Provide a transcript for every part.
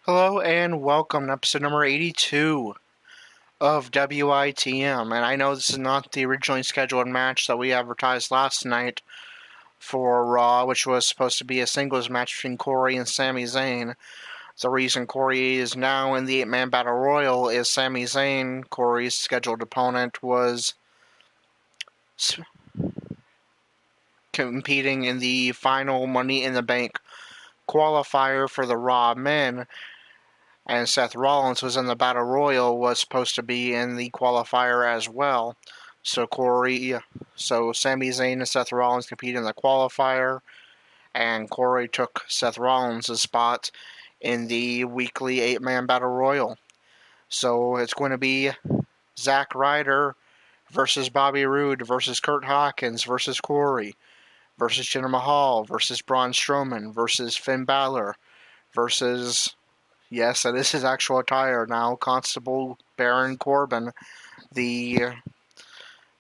Hello and welcome to episode number 82 of WITM. And I know this is not the originally scheduled match that we advertised last night for Raw, which was supposed to be a singles match between Corey and Sami Zayn. The reason Corey is now in the 8-Man Battle Royal is Sami Zayn, Corey's scheduled opponent, was competing in the final Money in the Bank qualifier for the Raw men, and Seth Rollins was in the Battle Royal, was supposed to be in the qualifier as well. So Sami Zayn and Seth Rollins competed in the qualifier, and Corey took Seth Rollins' spot in the weekly 8-Man Battle Royal. So it's going to be Zack Ryder versus Bobby Roode versus Kurt Hawkins versus Corey versus Jinder Mahal versus Braun Strowman versus Finn Balor versus, yes, that is his actual attire now, Constable Baron Corbin, the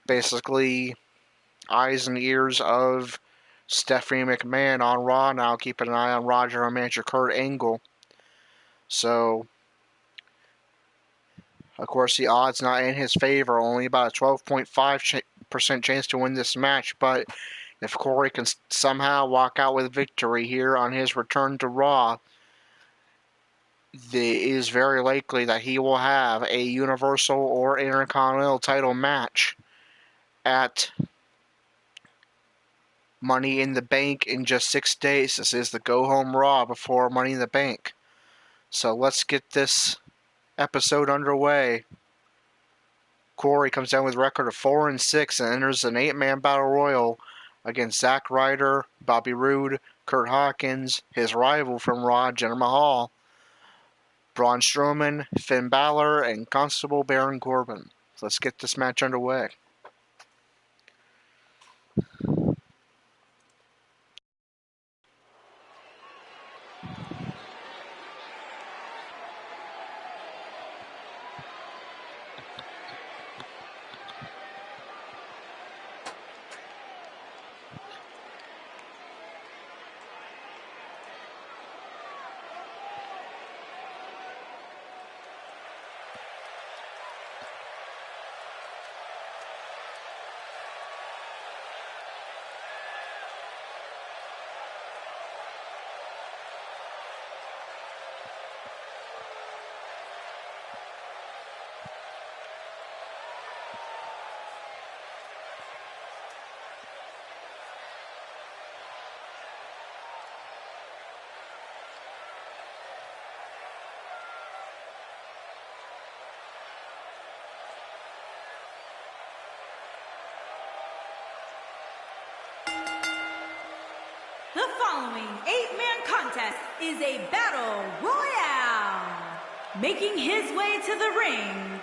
basically eyes and ears of Stephanie McMahon on Raw now, keeping an eye on Roger and manager Kurt Angle. So, of course, the odds not in his favor, only about a 12.5% chance to win this match, but if Corey can somehow walk out with victory here on his return to Raw, it is very likely that he will have a Universal or Intercontinental title match at Money in the Bank in just 6 days. This is the go-home Raw before Money in the Bank. So let's get this episode underway. Corey comes down with a record of 4-6 and enters an 8-Man Battle Royal against Zack Ryder, Bobby Roode, Kurt Hawkins, his rival from Raw, Jinder Mahal, Braun Strowman, Finn Balor, and Constable Baron Corbin. So let's get this match underway. The following 8-man contest is a battle royale. Making his way to the ring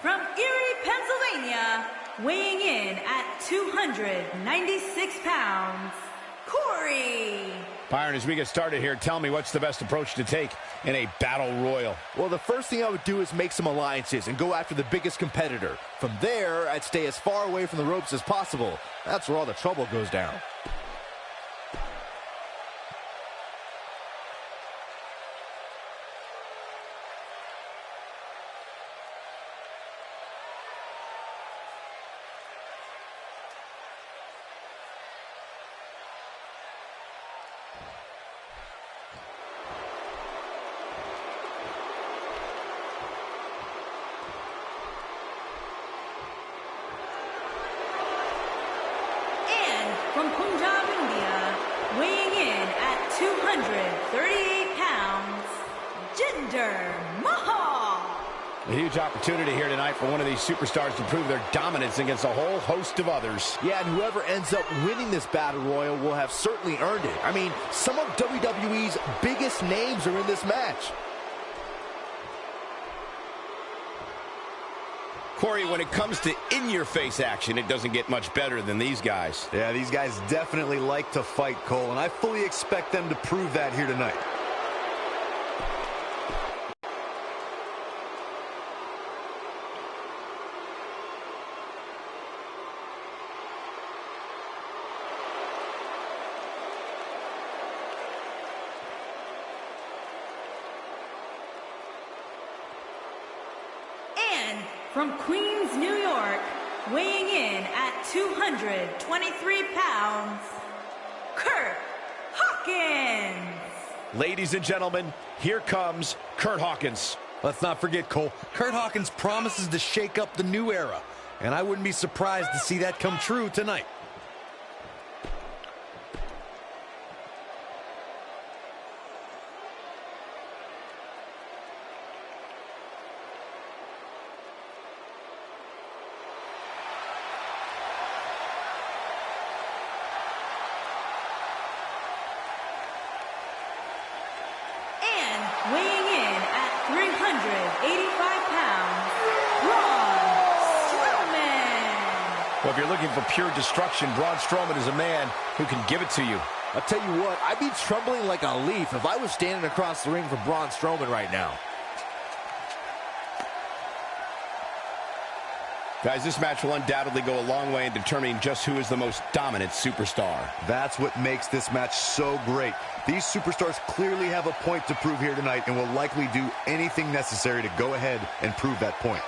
from Erie, Pennsylvania, weighing in at 296 pounds, Corey. Byron, as we get started here, tell me what's the best approach to take in a battle royal? Well, the first thing I would do is make some alliances and go after the biggest competitor. From there, I'd stay as far away from the ropes as possible. That's where all the trouble goes down. From Punjab, India, weighing in at 238 pounds, Jinder Mahal. A huge opportunity here tonight for one of these superstars to prove their dominance against a whole host of others. Yeah, and whoever ends up winning this battle royal will have certainly earned it. I mean, some of WWE's biggest names are in this match. Corey, when it comes to in-your-face action, it doesn't get much better than these guys. Yeah, these guys definitely like to fight, Cole, and I fully expect them to prove that here tonight. from Queens, New York, weighing in at 223 pounds, Kurt Hawkins. Ladies and gentlemen, here comes Kurt Hawkins. Let's not forget, Cole, Kurt Hawkins promises to shake up the new era, and I wouldn't be surprised to see that come true tonight. Weighing in at 385 pounds, Braun Strowman. Well, if you're looking for pure destruction, Braun Strowman is a man who can give it to you. I'll tell you what, I'd be trembling like a leaf if I was standing across the ring from Braun Strowman right now. Guys, this match will undoubtedly go a long way in determining just who is the most dominant superstar. That's what makes this match so great. These superstars clearly have a point to prove here tonight and will likely do anything necessary to go ahead and prove that point.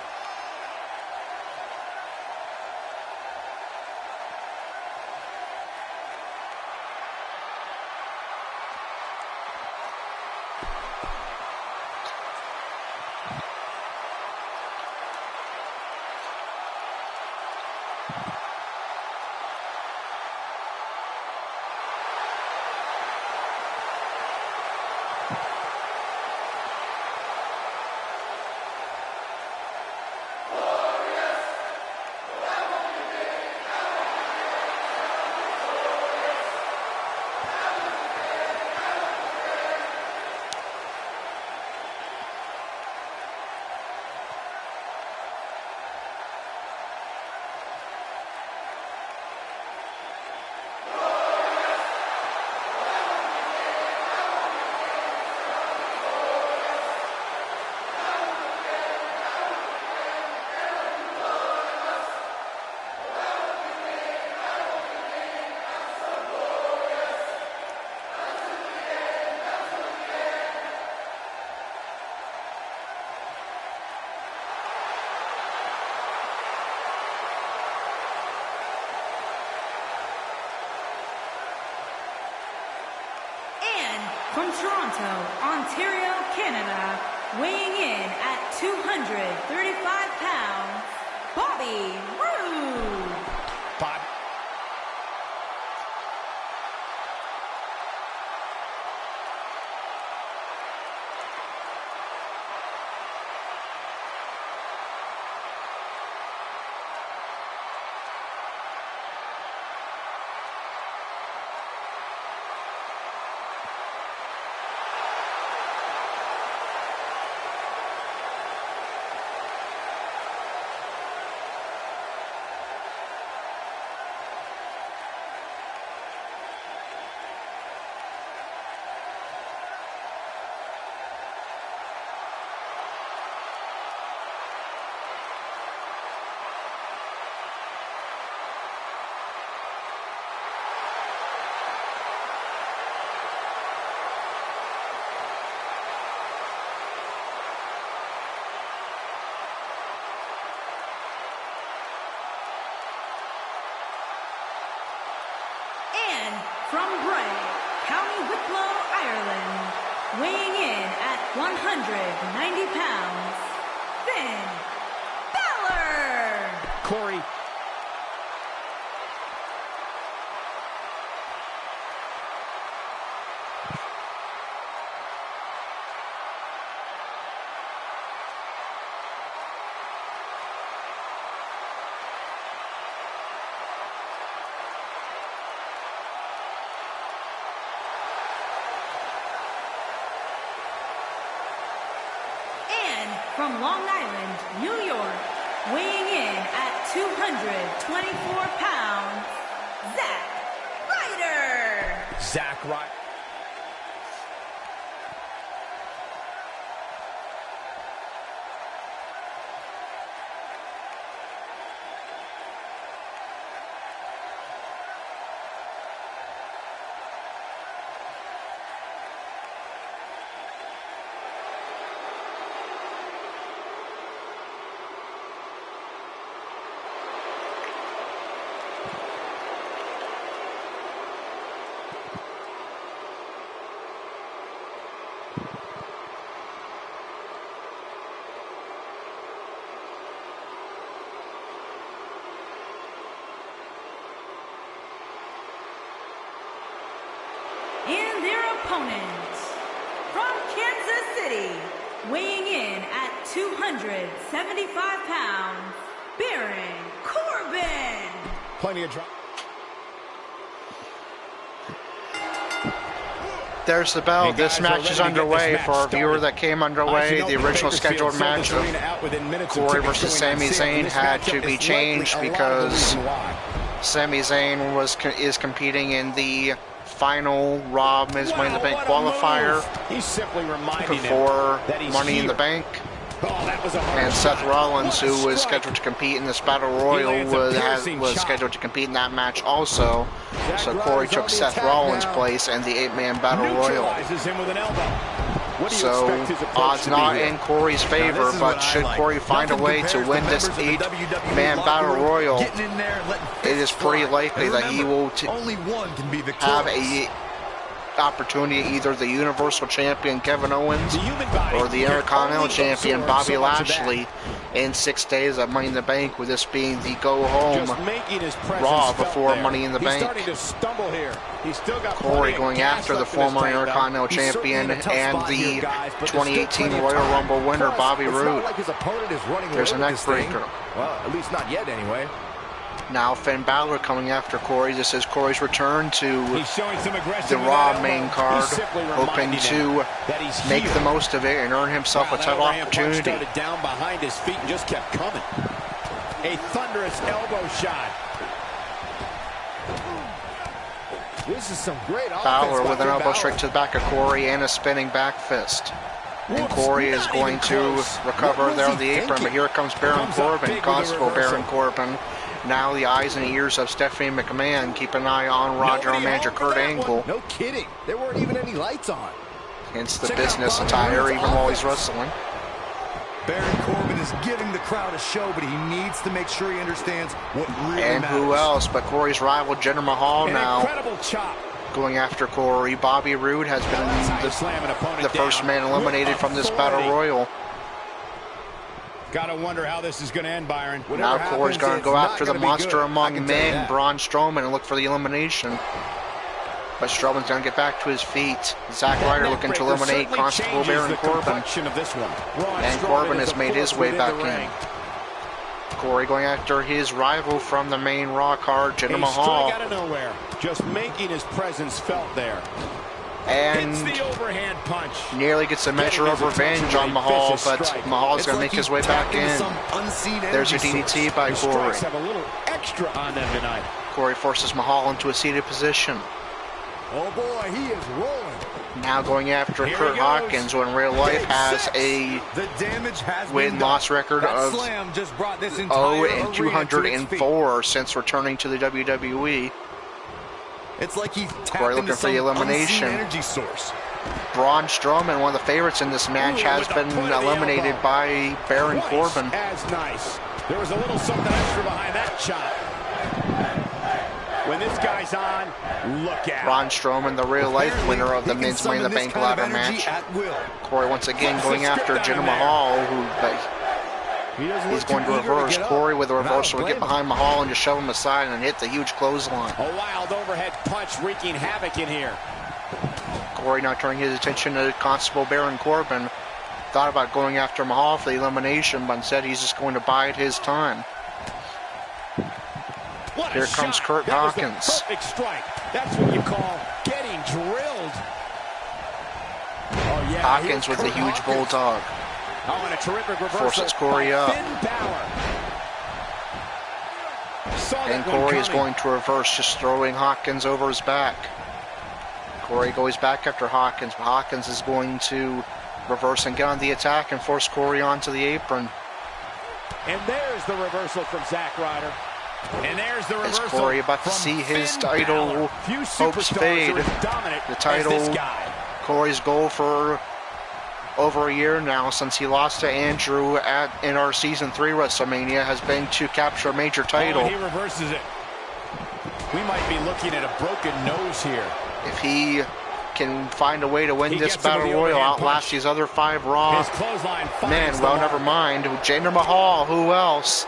From Toronto, Ontario, Canada, weighing in at 235 pounds, Bobby Roode. Bob. From Bray, County Wicklow, Ireland, weighing in at 190 pounds, Finn Balor. Corey. From Long Island, New York, weighing in at 224 pounds, Zack Ryder. Zack Ryder. opponent, from Kansas City, weighing in at 275 pounds, Baron Corbin. Plenty of drama. There's the bell. This match is underway. For our viewer that came underway, the original scheduled match of Corey versus Sami Zayn had to be changed because Sami Zayn is competing in the final Raw Men's Money in the Bank qualifier for Money in the Bank. And Seth Rollins, who was scheduled to compete in this Battle Royal, was scheduled to compete in that match also. So Corey took Seth Rollins' place in the 8-man Battle Royal. So odds not in Corey's favor, but should Corey find a way to win this 8-man Battle Royal, it is pretty likely that he will have a opportunity, either the Universal Champion Kevin Owens or the Intercontinental Champion Bobby Lashley in 6 days at Money in the Bank, with this being the go-home Raw before Money in the Bank. Corey going after the former Intercontinental Champion and the 2018 Royal Rumble winner Bobby Roode. There's a neck breaker. Well, at least not yet anyway. Now Finn Balor coming after Corey. This is Corey's return to the Raw main card, hoping to make the most of it and earn himself a title opportunity. Started down behind his feet and just kept coming. A thunderous elbow shot. This is some great offense. Balor with an elbow straight to the back of Corey and a spinning back fist. And Corey is going to recover there on the apron, but here comes Baron Corbin, Constable Baron Corbin. Now the eyes and ears of Stephanie McMahon. Keep an eye on Raw manager Kurt Angle. No kidding. There weren't even any lights on. Hence the business attire, even while he's wrestling. Baron Corbin is giving the crowd a show, but he needs to make sure he understands what really and matters. Who else but Corey's rival Jinder Mahal now going after Corey. Bobby Roode has been the first man eliminated from this Battle Royal. Gotta wonder how this is going to end, Byron. Now Corey's going to go after the monster among men, Braun Strowman, and look for the elimination. But Strowman's going to get back to his feet. Zack Ryder looking to eliminate Constable Baron Corbin. And Corbin has made his way back in. Corey going after his rival from the main Raw card, Jinder Mahal. Out of nowhere, just making his presence felt there. And nearly gets a measure of revenge on Mahal, but Mahal's going to make his way back in. There's a DDT by Corey. Have a little extra on them tonight. Corey forces Mahal into a seated position. Oh boy, he is rolling. Now going after Kurt Hawkins, who in real life has a win-loss record of 0-204 since returning to the WWE. It's like he's Corey looking for the elimination. Energy source. Braun Strowman, one of the favorites in this match, has been eliminated by Baron Corbin. Nice. There was a little something extra behind that shot. When this guy's on, look at Braun Strowman, the real-life winner of the Men's Money in the Bank ladder match. Corey once again going after Jinder Mahal, he's going to reverse. Corey with a reversal will get behind Mahal and just shove him aside and hit the huge clothesline. A wild overhead punch wreaking havoc in here. Corey now turning his attention to Constable Baron Corbin. Thought about going after Mahal for the elimination, but instead he's just going to bide his time. Here comes Kurt Hawkins. Perfect strike. That's what you call getting drilled. Oh, yeah, Hawkins with a huge bulldog. Oh, and a terrific reversal. Forces Corey up. And Corey is going to reverse, just throwing Hawkins over his back. Corey goes back after Hawkins, but Hawkins is going to reverse and get on the attack and force Corey onto the apron. And there's the reversal from Zack Ryder. And there's the reversal. Is Corey about to see his title hopes fade? The title, Corey's goal for over a year now since he lost to Andrew in our Season 3 WrestleMania has been to capture a major title. Oh, he reverses it. We might be looking at a broken nose here. If he can find a way to win this Battle Royal, outlast these other 5 Raw men, well, never mind. Jinder Mahal, who else?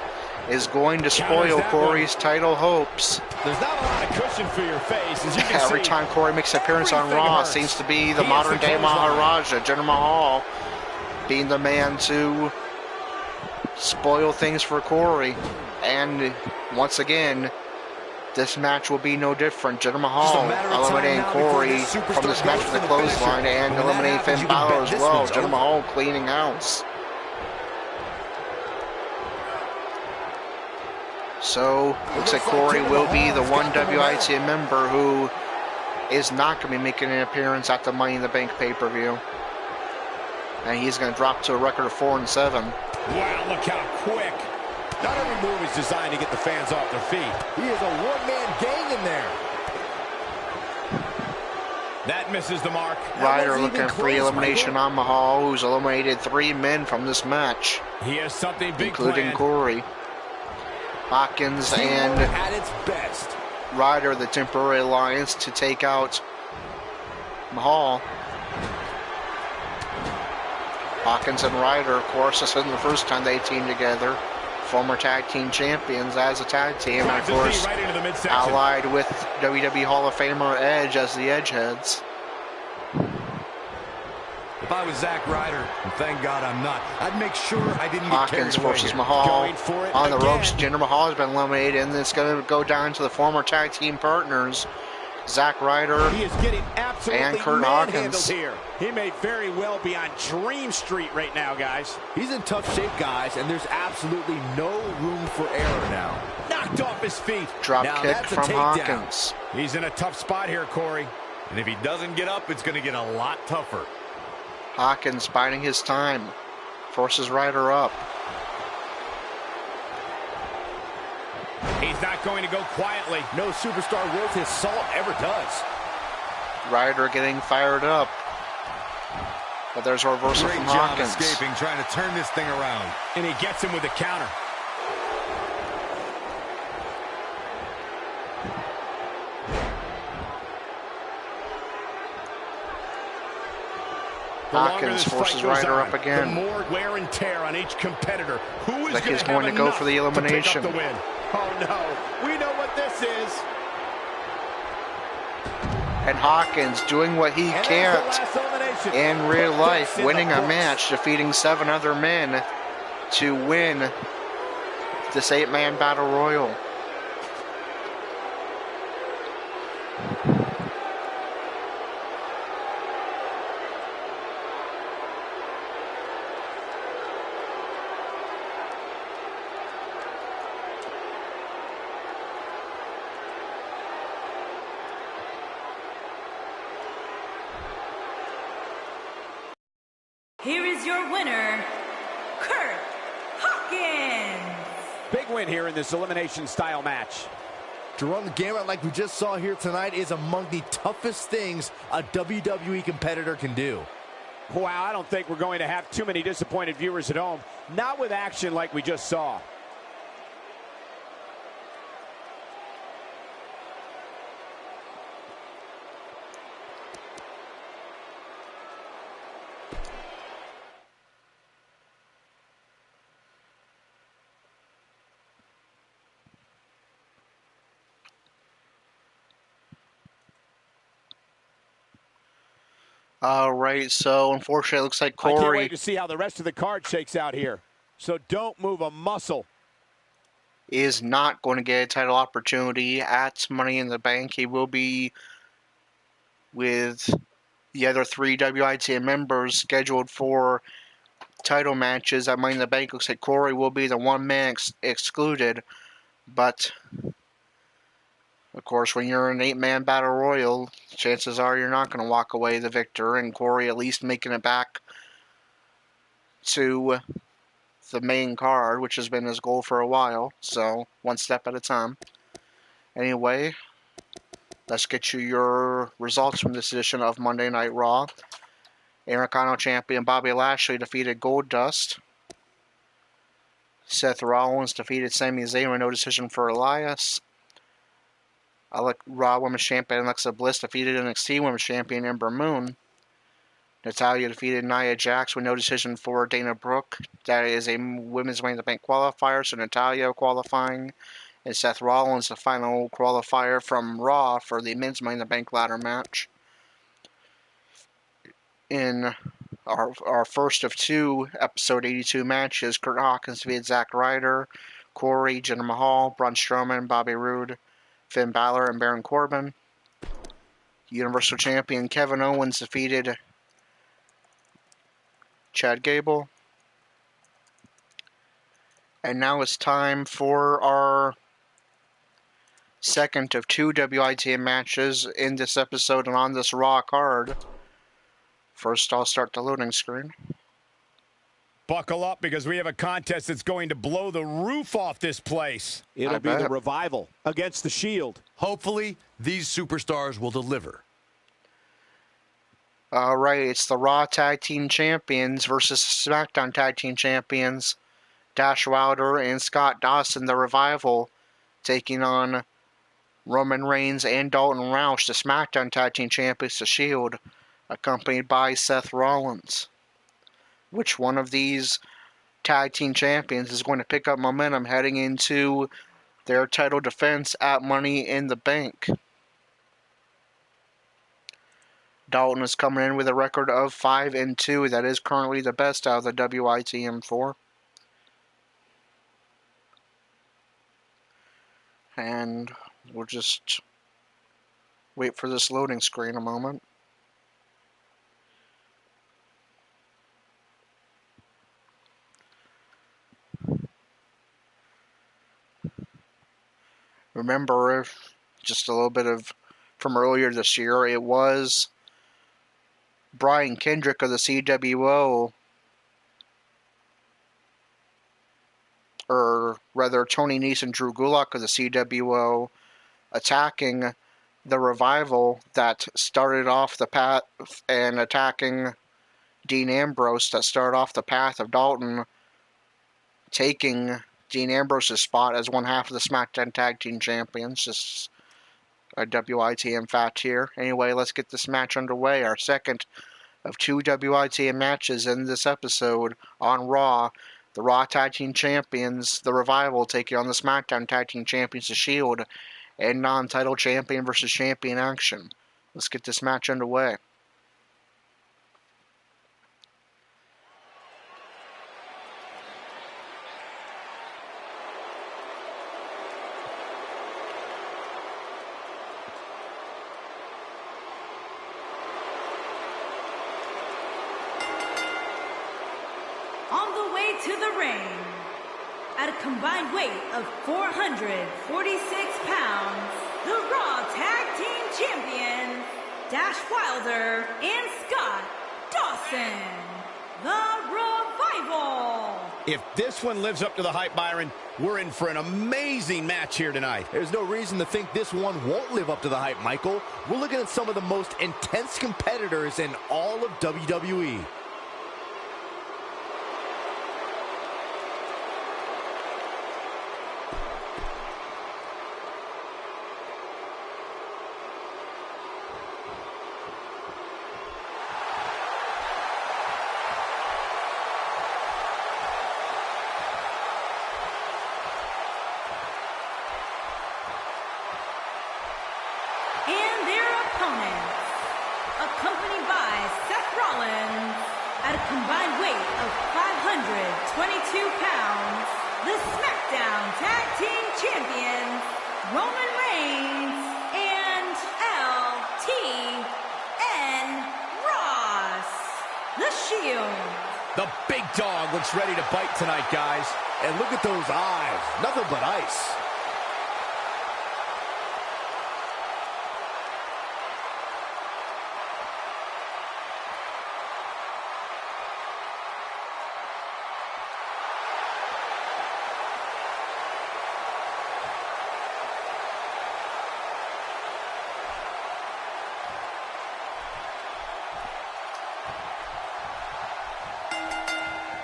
is going to Counters spoil that Corey's title hopes. There's not a lot of cushion for your face. As you can Every see, time Corey makes an appearance on everything Raw, hurts. seems to be the He is modern day clothesline. Maharaja, Jinder Mahal, being the man to spoil things for Corey. And once again, this match will be no different. Jinder Mahal eliminating Corey from this match with the clothesline and eliminating Finn Balor as well. Jinder Mahal cleaning house. So, looks like Corey will be the one WITM member who is not going to be making an appearance at the Money in the Bank pay-per-view. And he's going to drop to a record of 4-7. Wow, look how quick. Not every move is designed to get the fans off their feet. He is a one-man gang in there. That misses the mark. Ryder looking for elimination on Mahal, who's eliminated 3 men from this match, He has something big including planned. Corey. Hawkins and At its best. Ryder, the temporary alliance, to take out Mahal. Hawkins and Ryder, of course, this isn't the first time they teamed together. Former tag team champions as a tag team, and of course, right into the midsection. allied with WWE Hall of Famer Edge as the Edgeheads. If I was Zack Ryder, and thank God I'm not, I'd make sure I didn't get carried Hawkins away versus here. Mahal Going for it on the again. ropes. Jinder Mahal has been eliminated, and it's going to go down to the former tag team partners, Zack Ryder. He is getting absolutely and Kurt manhandled Hawkins. here. He may very well be on Dream Street right now, guys. He's in tough shape, guys, and there's absolutely no room for error now. Knocked off his feet. Drop Now kick that's a from takedown. Hawkins. He's in a tough spot here, Corey. And if he doesn't get up, it's going to get a lot tougher. Hawkins biding his time, forces Ryder up. He's not going to go quietly. No superstar worth his salt ever does. Ryder getting fired up. But there's a reversal Great from job Hawkins. escaping, trying to turn this thing around. And he gets him with a counter. The longer Hawkins this forces fight goes Ryder on, up again. The more wear and tear on each competitor. Who is Like he's going going to go for the elimination. To pick up the win? Oh no, we know what this is. And Hawkins doing what he And can't that's the last elimination. in real Put life, this in winning the a books. match, defeating 7 other men to win this 8-man battle royal. Here is your winner, Kurt Hawkins. Big win here in this elimination style match. To run the gamut like we just saw here tonight is among the toughest things a WWE competitor can do. Wow, I don't think we're going to have too many disappointed viewers at home. Not with action like we just saw. All right, so unfortunately, it looks like I can't Corey wait to see how the rest of the card shakes out here. So don't move a muscle. is not going to get a title opportunity at Money in the Bank. He will be with the other 3 WITM members scheduled for title matches at Money in the Bank. Looks like Corey will be the one man excluded, but of course, when you're an 8-man battle royal, chances are you're not going to walk away the victor, and Corey at least making it back to the main card, which has been his goal for a while, so one step at a time. Anyway, let's get you your results from this edition of Monday Night Raw. Intercontinental Champion Bobby Lashley defeated Goldust. Seth Rollins defeated Sami Zayn with no decision for Elias. Raw Women's Champion Alexa Bliss defeated NXT Women's Champion Ember Moon. Natalya defeated Nia Jax with no decision for Dana Brooke. That is a women's Money in the Bank qualifier, so Natalya qualifying. And Seth Rollins, the final qualifier from Raw for the men's Money in the Bank ladder match. In our first of two episode 82 matches, Kurt Hawkins defeated Zack Ryder, Corey, Jinder Mahal, Braun Strowman, Bobby Roode, Finn Balor, and Baron Corbin. Universal Champion Kevin Owens defeated Chad Gable. And now it's time for our second of two WITM matches in this episode and on this Raw card. First, I'll start the loading screen. Buckle up because we have a contest that's going to blow the roof off this place. It'll be the Revival against the Shield. Hopefully, these superstars will deliver. All right, it's the Raw Tag Team Champions versus SmackDown Tag Team Champions, Dash Wilder and Scott Dawson, the Revival, taking on Roman Reigns and Dalton Roush, the SmackDown Tag Team Champions, the Shield, accompanied by Seth Rollins. Which one of these Tag Team Champions is going to pick up momentum heading into their title defense at Money in the Bank? Dalton is coming in with a record of 5-2. That is currently the best out of the WITM4. And we'll just wait for this loading screen a moment. Remember, just a little bit of from earlier this year, it was Brian Kendrick of the CWO, or rather Tony Nese and Drew Gulak of the CWO, attacking the Revival that started off the path, and attacking Dean Ambrose that started off the path of Dalton taking Dean Ambrose's spot as one half of the SmackDown Tag Team Champions. Just a WITM fact here. Anyway, let's get this match underway. Our second of two WITM matches in this episode on Raw. The Raw Tag Team Champions, the Revival, taking on the SmackDown Tag Team Champions, the Shield, and non-title champion versus champion action. Let's get this match underway. On the way to the ring, at a combined weight of 446 pounds, the Raw Tag Team Champions, Dash Wilder and Scott Dawson, the Revival. If this one lives up to the hype, Byron, we're in for an amazing match here tonight. There's no reason to think this one won't live up to the hype, Michael. We're looking at some of the most intense competitors in all of WWE. And their opponents, accompanied by Seth Rollins, at a combined weight of 522 pounds, the SmackDown Tag Team Champions, Roman Reigns and LTN Ross, the Shield. The big dog looks ready to bite tonight, guys. And look at those eyes. Nothing but ice.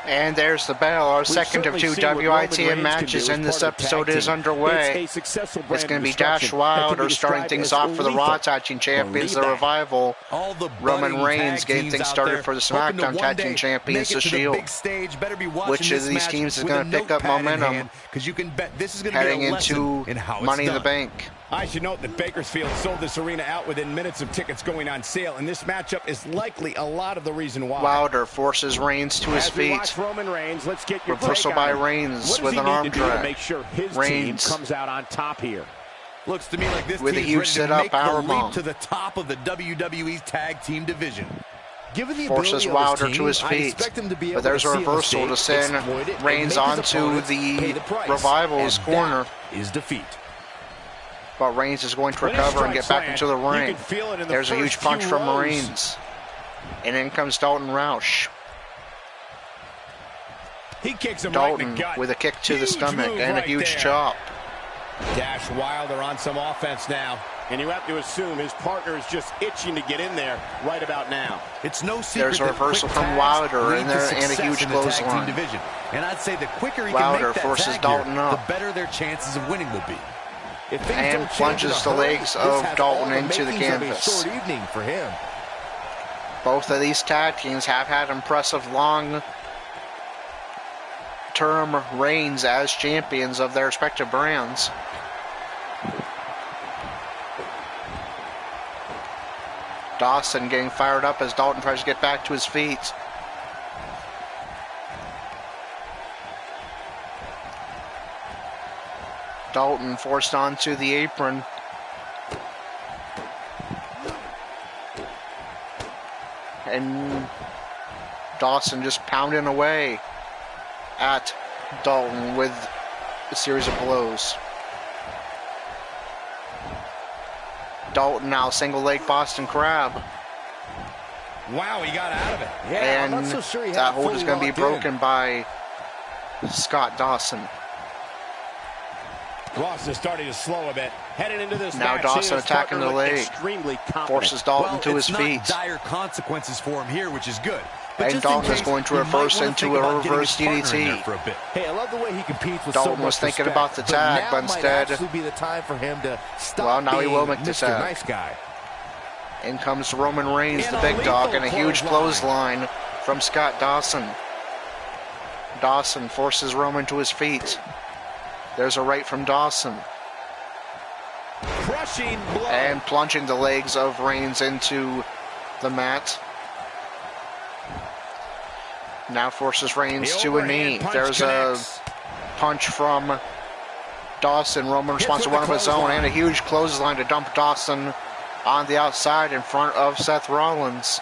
And there's the bell. Our second of two WITM matches in this episode is underway. It's going to be Dash Wilder starting things off for the Raw Tag Team Champions, the Revival. Roman Reigns getting things started for the SmackDown Tag Team Champions, the Shield. Which of these teams is going to pick up momentum heading into Money in the Bank? I should note that Bakersfield sold this arena out within minutes of tickets going on sale, and this matchup is likely a lot of the reason why. Wilder forces Reigns to his feet. Roman Reigns, let's get your reversal by Reigns with an arm drag. Make sure his Reigns team comes out on top here. Looks to me like this with a team huge is ready sit-up to make the powerbomb leap to the top of the WWE Tag Team division. Given the forces Wilder to his feet, but there's a reversal to send Reigns onto the Revival's corner. Is defeat. But Reigns is going to recover and get back into the ring. There's a huge punch from Reigns. And in comes Dalton Roush. He kicks him Dalton right in the gut. with a kick to the stomach and a huge chop. Dash Wilder on some offense now. And you have to assume his partner is just itching to get in there right about now. It's no secret. There's a reversal from Wilder and a huge clothesline. And I'd say the quicker he Wilder can make that forces tag Dalton here, up. the better their chances of winning will be. And plunges the legs of Dalton into the canvas. Short evening for him. Both of these tag teams have had impressive long-term reigns as champions of their respective brands. Dawson getting fired up as Dalton tries to get back to his feet. Dalton forced onto the apron. And Dawson just pounding away at Dalton with a series of blows. Dalton now single leg Boston Crab. Wow, he got out of it. Yeah, and I'm not so sure he that had hold is going to be broken by Scott Dawson. Ross is starting to slow a bit. Heading into this now match, Dawson attacking the leg. Forces Dalton to his feet. Dire consequences for him here, which is good. And Dalton is going to reverse into a reverse DDT. For a bit. Hey, I love the way he competes with Dalton so much was thinking respect, about the tag, but now instead, might actually be the time for him to stop well, now he will make the Mr. tag. Nice guy. In comes Roman Reigns, the big dog, and a huge clothesline from Scott Dawson. Dawson forces Roman to his feet. There's a right from Dawson. Crushing blow. And plunging the legs of Reigns into the mat. Now forces Reigns to a knee. There's a punch from Dawson. Roman responds to one of his own and a huge clothesline to dump Dawson on the outside in front of Seth Rollins.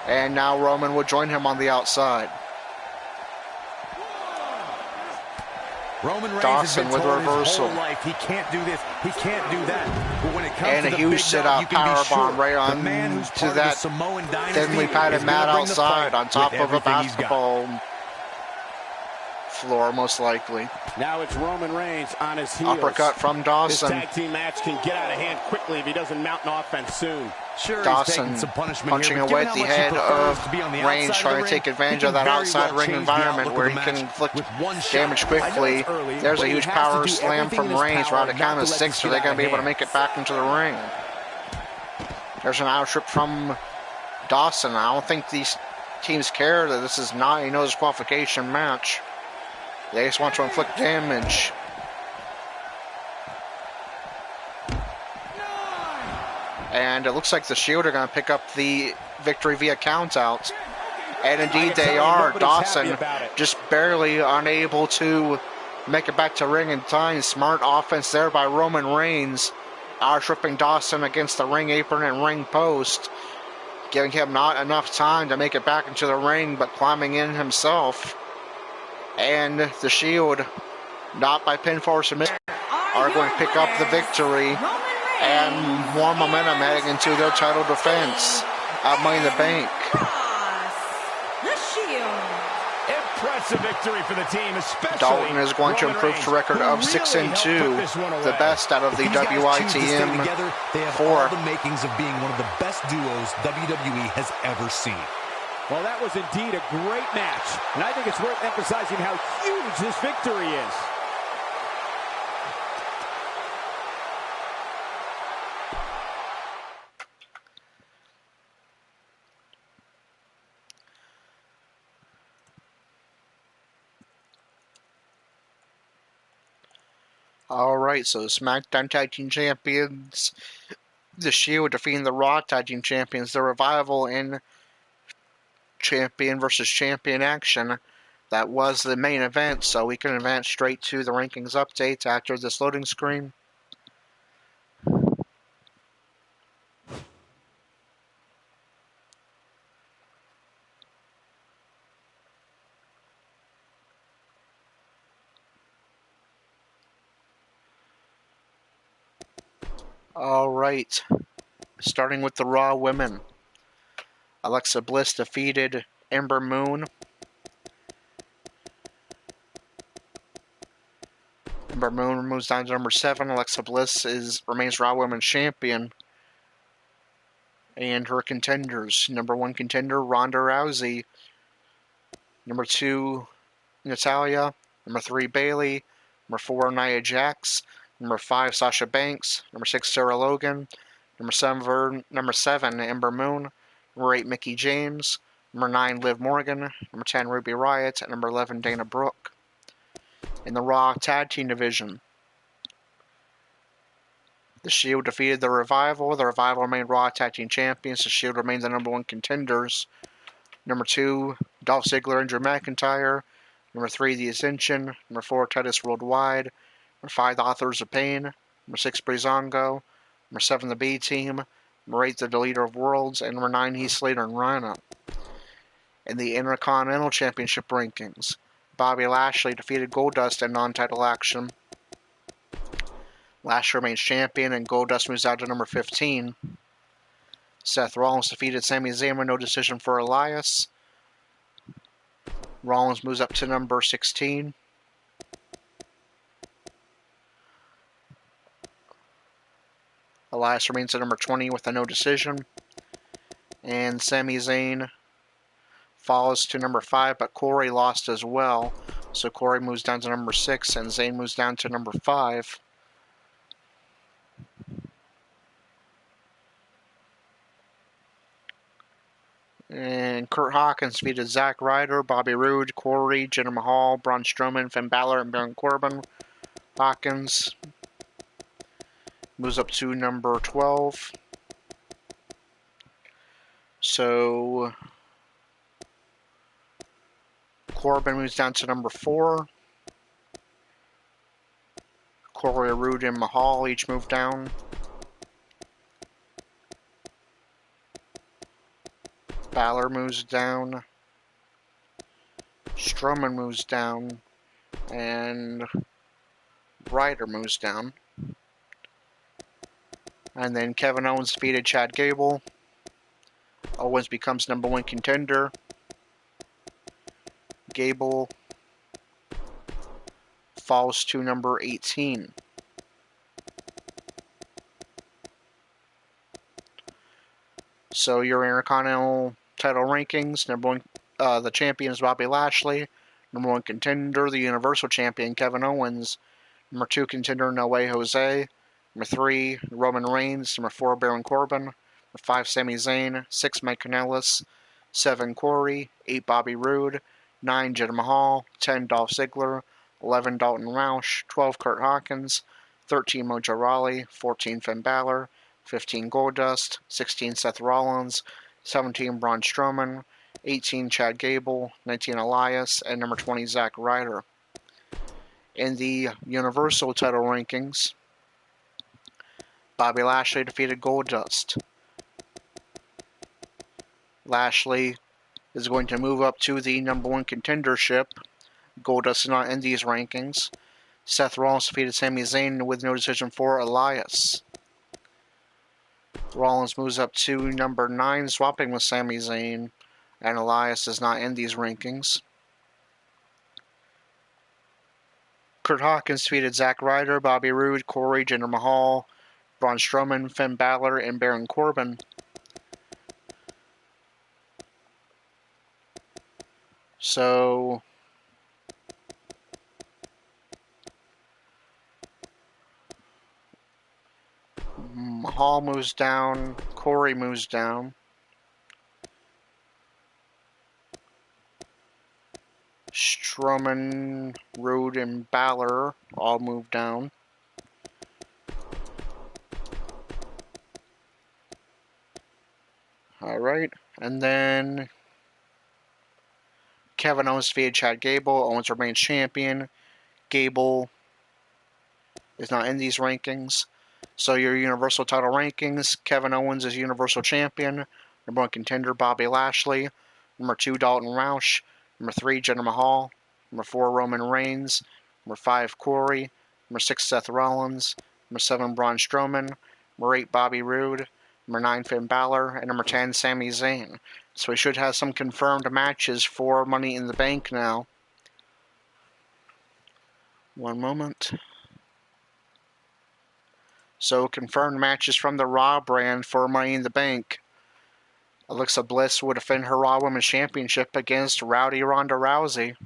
And now Roman will join him on the outside. Roman Reigns Dawson has been with told reversal. his whole life he can't do this, he can't do that. But when it comes And to a the huge big sit-up dog, you can be powerbomb sure right on the man who's to part of that the Samoan dynasty thinly padded is mat gonna bring the outside fight on top with of a everything he's got. basketball floor, most likely. Now it's Roman Reigns on his heels. Uppercut from This Dawson. tag team match can get out of hand quickly if he doesn't mount an offense soon. Sure, Dawson some punishment punching here, but away given at the how much head he prefers of to be on the Reigns, outside trying of to the take ring, advantage he of that can very outside well ring change the environment outlook where of he the can match inflict with one shot. damage quickly. I know it's early, There's but a he huge has to power do slam everything from in his Reigns power right at not count to of let 6, this so get they're out going of to be able to hand. make it back into the ring. There's an out trip from Dawson. I don't think these teams care that this is not a no disqualification match. They just want to inflict damage. And it looks like the Shield are going to pick up the victory via countout. And indeed they are. Dawson just barely unable to make it back to ring in time. Smart offense there by Roman Reigns. Outstripping Dawson against the ring apron and ring post. Giving him not enough time to make it back into the ring, but climbing in himself. And the Shield, not by pinfall or submission, are going to pick up the victory and more momentum heading into their title defense at Money in the Bank. The Shield. Impressive victory for the team, especially Dalton is going to Roman improve Reigns, to a record who of really 6-2, helped put this one the away. best out of the These guys choose to stay WITM together, they have 4. all the makings of being one of the best duos WWE has ever seen. Well, that was indeed a great match, and I think it's worth emphasizing how huge this victory is. Alright, so SmackDown Tag Team Champions, The Shield defeating the Raw Tag Team Champions, The Revival in champion versus champion action. That was the main event, so we can advance straight to the rankings updates after this loading screen. Alright, starting with the Raw women. Alexa Bliss defeated Ember Moon. Ember Moon moves down to number 7. Alexa Bliss remains Raw Women's Champion. And her contenders. Number 1 contender, Ronda Rousey. Number 2, Natalya. Number 3, Bayley. Number 4, Nia Jax. Number 5, Sasha Banks. Number 6, Sarah Logan. Number 7, Ember Moon. Number 8, Mickie James. Number 9, Liv Morgan. Number 10, Ruby Riott. And number 11, Dana Brooke. In the Raw Tag Team Division, The Shield defeated The Revival. The Revival remained Raw Tag Team Champions. The Shield remained the number 1 contenders. Number 2, Dolph Ziggler and Drew McIntyre. Number 3, The Ascension. Number 4, Titus Worldwide. Number 5, The Authors of Pain. Number 6, Breezango. Number 7, The B-Team. Number 8, The Deleter of Worlds. And number 9, Heath Slater and Rhino. In the Intercontinental Championship rankings, Bobby Lashley defeated Goldust in non-title action. Lashley remains champion, and Goldust moves out to number 15. Seth Rollins defeated Sami Zayn with no decision for Elias. Rollins moves up to number 16. Elias remains at number 20 with a no decision. And Sami Zayn falls to number 5, but Corey lost as well. So Corey moves down to number 6, and Zayn moves down to number 5. And Kurt Hawkins defeated Zack Ryder, Bobby Roode, Corey, Jinder Mahal, Braun Strowman, Finn Balor, and Baron Corbin. Hawkins moves up to number 12. So Corbin moves down to number 4. Corey, Roode, and Mahal each move down. Balor moves down. Strowman moves down. And Ryder moves down. And then Kevin Owens defeated Chad Gable. Owens becomes number 1 contender. Gable falls to number 18. So your Intercontinental title rankings: number 1, the champion is Bobby Lashley. Number 1 contender, the Universal Champion Kevin Owens. Number 2 contender, No Way Jose. Number 3, Roman Reigns. Number 4, Baron Corbin. Number 5, Sami Zayn. 6, Mike Kanellis. 7, Corey. 8, Bobby Roode. 9, Jinder Mahal. 10, Dolph Ziggler. 11, Dalton Roush. 12, Kurt Hawkins. 13, Mojo Rawley. 14, Finn Balor. 15, Goldust. 16, Seth Rollins. 17, Braun Strowman. 18, Chad Gable. 19, Elias. And number 20, Zack Ryder. In the Universal title rankings, Bobby Lashley defeated Goldust. Lashley is going to move up to the number 1 contendership. Goldust is not in these rankings. Seth Rollins defeated Sami Zayn with no decision for Elias. Rollins moves up to number 9, swapping with Sami Zayn, and Elias is not in these rankings. Kurt Hawkins defeated Zack Ryder, Bobby Roode, Corey, Jinder Mahal, Braun Strowman, Finn Balor, and Baron Corbin. So Mahal moves down, Corey moves down. Strowman, Roode, and Balor all move down. Alright, and then Kevin Owens defeated Chad Gable. Owens remains champion. Gable is not in these rankings. So your Universal title rankings, Kevin Owens is Universal Champion. Number 1 contender, Bobby Lashley. Number 2, Dalton Roush. Number 3, Jinder Mahal. Number 4, Roman Reigns. Number 5, Corey. Number 6, Seth Rollins. Number 7, Braun Strowman. Number 8, Bobby Roode. Number 9, Finn Balor. And number 10, Sami Zayn. So we should have some confirmed matches for Money in the Bank now. One moment. So confirmed matches from the Raw brand for Money in the Bank. Alexa Bliss will defend her Raw Women's Championship against Rowdy Ronda Rousey.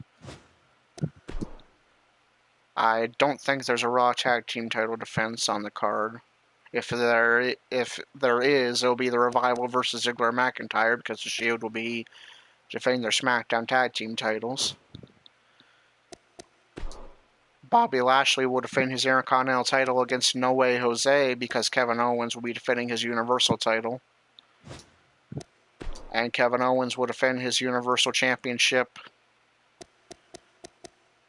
I don't think there's a Raw Tag Team title defense on the card. If there is, it'll be the Revival versus Ziggler McIntyre because the Shield will be defending their SmackDown Tag Team titles. Bobby Lashley will defend his Intercontinental title against No Way Jose because Kevin Owens will be defending his Universal title. And Kevin Owens will defend his Universal Championship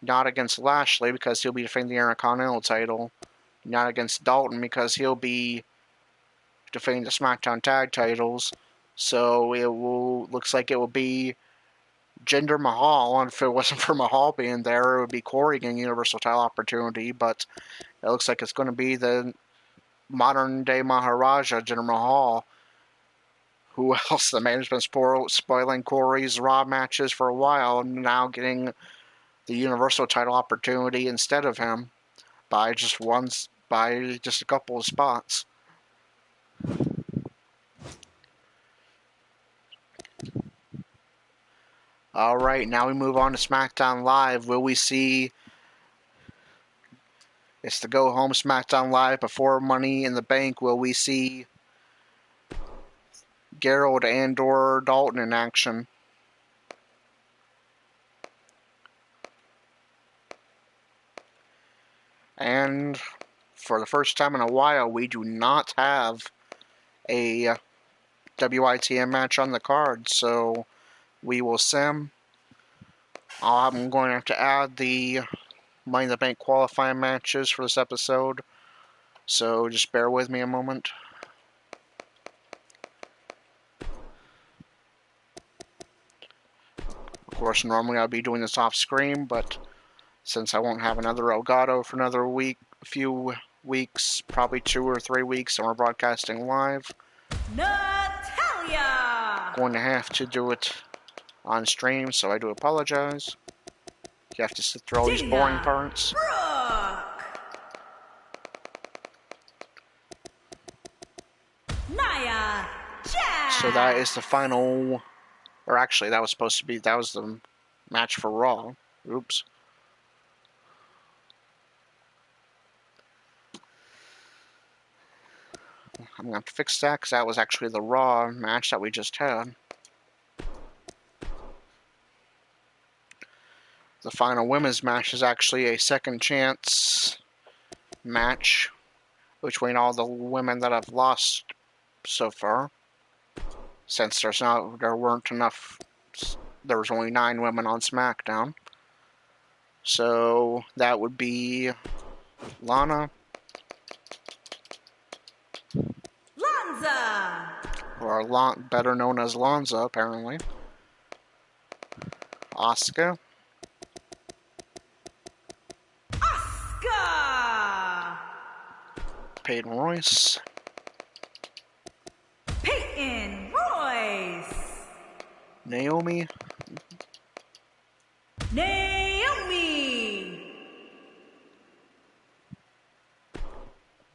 not against Lashley because he'll be defending the Intercontinental title, not against Dalton because he'll be defending the SmackDown Tag titles. So looks like it will be Jinder Mahal, and if it wasn't for Mahal being there, it would be Corey getting Universal title opportunity, but it looks like it's going to be the modern day Maharaja, Jinder Mahal. Who else? The management's spoiling Corey's Raw matches for a while, and now getting the Universal title opportunity instead of him by just a couple of spots. Alright, now we move on to SmackDown Live. Will we see... It's the Go Home SmackDown Live before Money in the Bank. Will we see Gerald and/or Dalton in action? And for the first time in a while, we do not have a WITM match on the card, so we will sim. I'm going to have to add the Money in the Bank qualifying matches for this episode, so just bear with me a moment. Of course, normally I'd be doing this off screen, but since I won't have another Elgato for another few weeks, probably 2 or 3 weeks, and we're broadcasting live, Natalia! going to have to do it on stream, so I do apologize. You have to sit through all these boring parts. Brooke! Nia Jax! So that is the final, or actually that was the match for Raw. Oops. I'm going to have to fix that because that was actually the Raw match that we just had. The final women's match is actually a second chance match between all the women that have lost so far. Since there was only 9 women on SmackDown. So that would be Lana, Lanza! or better known as Lanza, apparently. Asuka, Asuka! Peyton Royce, Peyton Royce! Naomi, Naomi!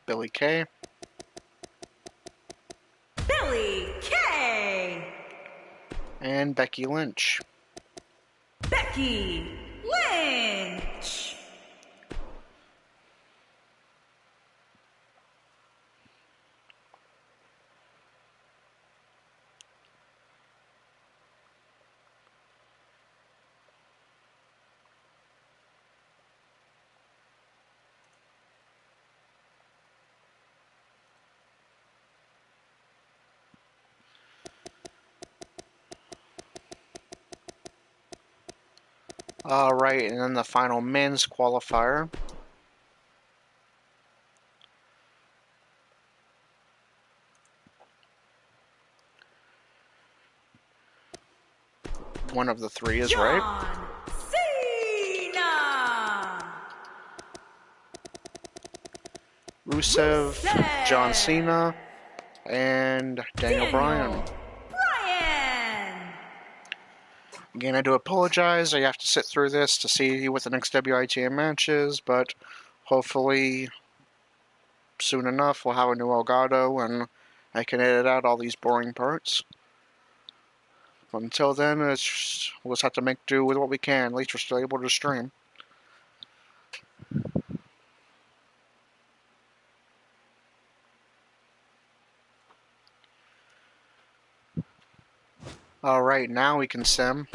Billie Kay, Billie Kay! and Becky Lynch. Becky Lynch. Alright, and then the final men's qualifier. One of the three is right. Rusev, John Cena, and Daniel Bryan. Again, I do apologize. I have to sit through this to see what the next WITM match is, but hopefully soon enough we'll have a new Elgato and I can edit out all these boring parts. But until then, we'll just have to make do with what we can. At least we're still able to stream. Alright, now we can sim.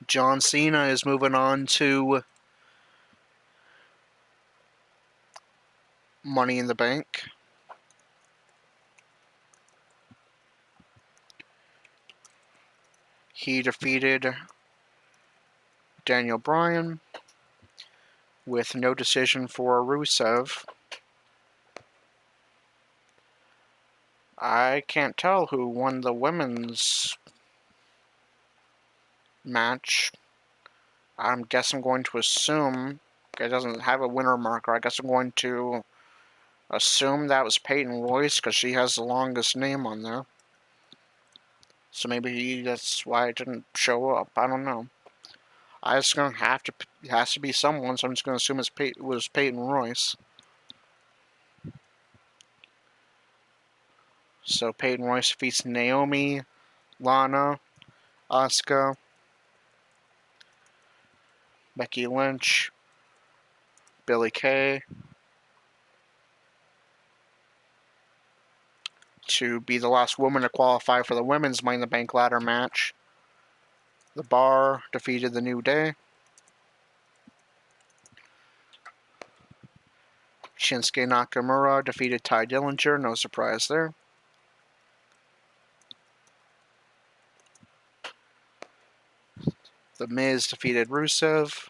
John Cena is moving on to Money in the Bank. He defeated Daniel Bryan with no decision for Rusev. I can't tell who won the women's match. I guess I'm going to assume it doesn't have a winner marker. I guess I'm going to assume that was Peyton Royce because she has the longest name on there. So maybe that's why it didn't show up. I don't know. I just gonna have to. It has to be someone, so I'm just gonna assume it was Peyton Royce. So Peyton Royce defeats Naomi, Lana, Asuka, Becky Lynch, Billie Kay, to be the last woman to qualify for the women's Money in the Bank ladder match. The Bar defeated the New Day. Shinsuke Nakamura defeated Ty Dillinger, no surprise there. The Miz defeated Rusev.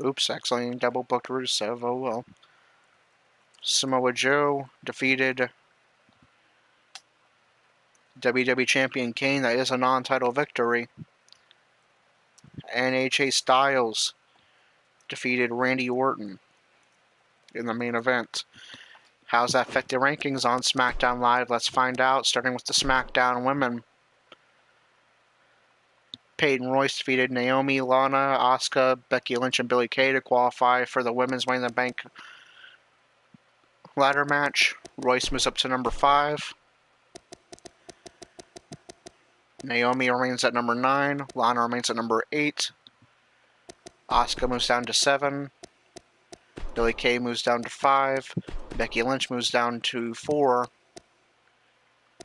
Oops, accidentally double booked Rusev, oh well. Samoa Joe defeated WWE Champion Kane, that is a non-title victory. And AJ Styles defeated Randy Orton in the main event. How's that affect the rankings on SmackDown Live? Let's find out, starting with the SmackDown women. Peyton Royce defeated Naomi, Lana, Asuka, Becky Lynch, and Billie Kay to qualify for the women's Money in the Bank ladder match. Royce moves up to number 5. Naomi remains at number 9. Lana remains at number 8. Asuka moves down to 7. Billie Kay moves down to 5. Becky Lynch moves down to 4.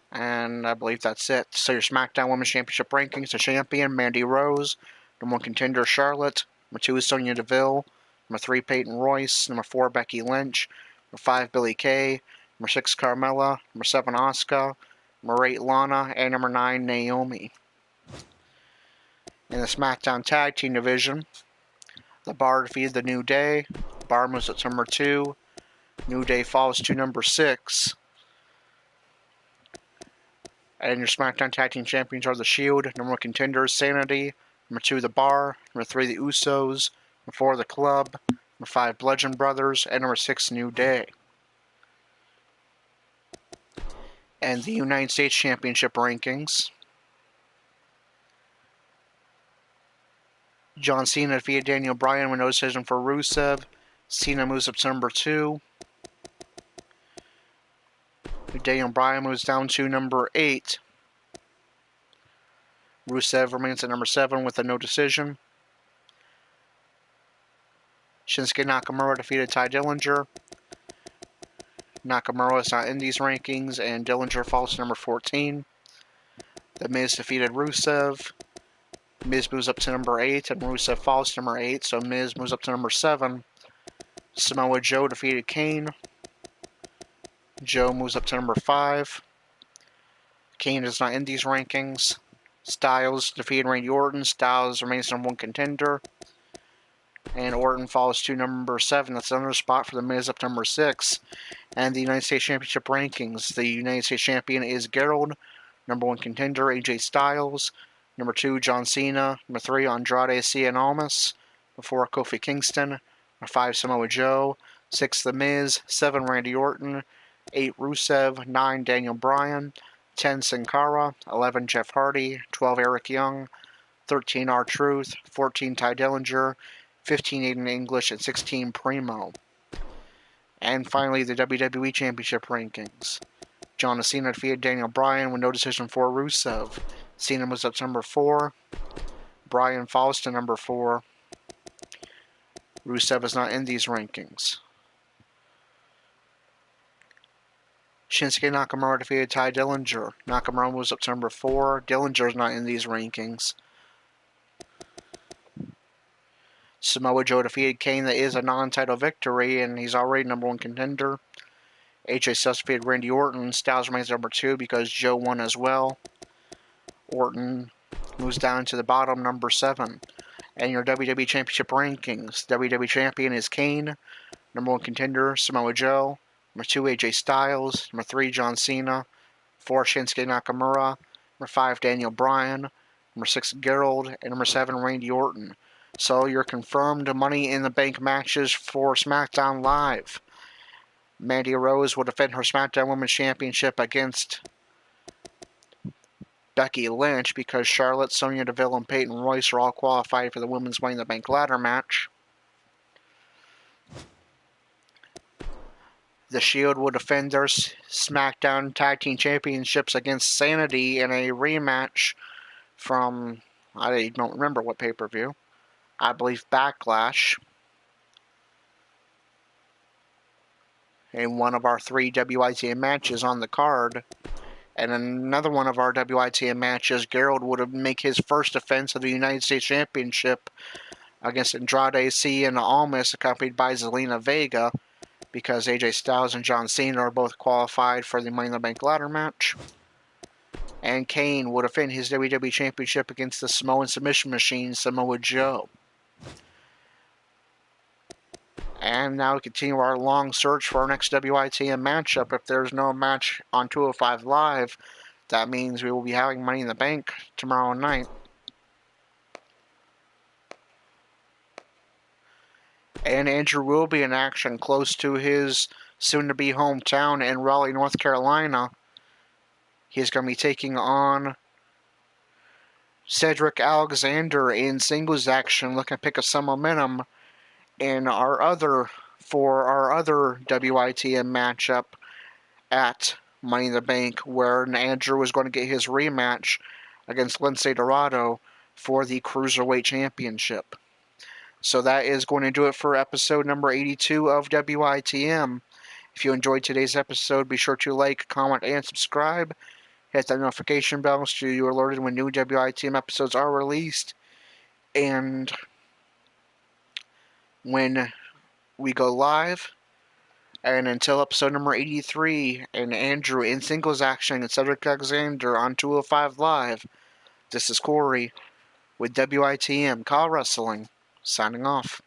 And I believe that's it. So your SmackDown Women's Championship rankings: the champion, Mandy Rose. Number 1 contender, Charlotte. Number 2 is Sonya Deville. Number 3, Peyton Royce. Number 4, Becky Lynch. Number 5, Billie Kay. Number 6, Carmella. Number 7, Asuka. Number 8, Lana. And number 9, Naomi. In the SmackDown Tag Team division, the Bar defeated the New Day. Bar moves up to number 2. New Day falls to number 6. And your SmackDown Tag Team Champions are the Shield. Number 1 contenders, Sanity. Number 2, the Bar. Number 3, the Usos. Number 4, the Club. Number 5, Bludgeon Brothers. And number 6, New Day. And the United States Championship rankings: John Cena defeated Daniel Bryan with no decision for Rusev. Cena moves up to number 2. Daniel Bryan moves down to number 8. Rusev remains at number 7 with a no decision. Shinsuke Nakamura defeated Ty Dillinger. Nakamura is not in these rankings, and Dillinger falls to number 14. The Miz defeated Rusev. Miz moves up to number 8, and Rusev falls to number 8, so Miz moves up to number 7. Samoa Joe defeated Kane. Joe moves up to number 5. Kane is not in these rankings. Styles defeated Randy Orton. Styles remains number 1 contender. And Orton falls to number 7. That's another spot for the Miz up to number 6. And the United States Championship rankings. The United States Champion is Gerald. Number 1 contender, AJ Styles. Number 2, John Cena. Number 3, Andrade Cien Almas. Number 4, Kofi Kingston. Number 5, Samoa Joe. 6, The Miz. 7, Randy Orton. 8, Rusev. 9, Daniel Bryan. 10, Sin Cara. 11, Jeff Hardy. 12, Eric Young. 13, R-Truth. 14, Ty Dillinger. 15, Aiden English. And 16, Primo. And finally, the WWE Championship rankings. John Cena defeated Daniel Bryan with no decision for Rusev. Cena moves up to number 4. Bryan falls to number 4. Rusev is not in these rankings. Shinsuke Nakamura defeated Ty Dillinger. Nakamura moves up to number 4. Dillinger is not in these rankings. Samoa Joe defeated Kane. That is a non-title victory, and he's already number 1 contender. AJ Styles defeated Randy Orton. Styles remains number 2 because Joe won as well. Orton moves down to the bottom, number 7. And your WWE Championship rankings. WWE Champion is Kane. Number 1 contender, Samoa Joe. Number 2, AJ Styles. Number 3, John Cena. 4, Shinsuke Nakamura. Number 5, Daniel Bryan. Number 6, Gerald. And number 7, Randy Orton. So your confirmed Money in the Bank matches for SmackDown Live. Mandy Rose will defend her SmackDown Women's Championship against Becky Lynch because Charlotte, Sonya Deville, and Peyton Royce are all qualified for the Women's Money in the Bank ladder match. The Shield will defend their SmackDown Tag Team Championships against Sanity in a rematch from, I don't remember what pay-per-view, I believe Backlash. In one of our 3 WITM matches on the card. And another one of our WITM matches, Gerald would make his first defense of the United States Championship against Andrade Cien Almas, accompanied by Zelina Vega, because AJ Styles and John Cena are both qualified for the Money in the Bank ladder match. And Kane will defend his WWE Championship against the Samoan Submission Machine, Samoa Joe. And now we continue our long search for our next WITM matchup. If there's no match on 205 Live, that means we will be having Money in the Bank tomorrow night. And Andrew will be in action close to his soon-to-be hometown in Raleigh, North Carolina. He's going to be taking on Cedric Alexander in singles action, looking to pick up some momentum in our other WITM matchup at Money in the Bank, where Andrew is going to get his rematch against Lince Dorado for the Cruiserweight Championship. So that is going to do it for episode number 82 of WITM. If you enjoyed today's episode, be sure to like, comment, and subscribe. Hit that notification bell so you're alerted when new WITM episodes are released. And when we go live. And until episode number 83, and Andrew in singles action and Cedric Alexander on 205 Live, this is Corey with WITM Call Wrestling, signing off.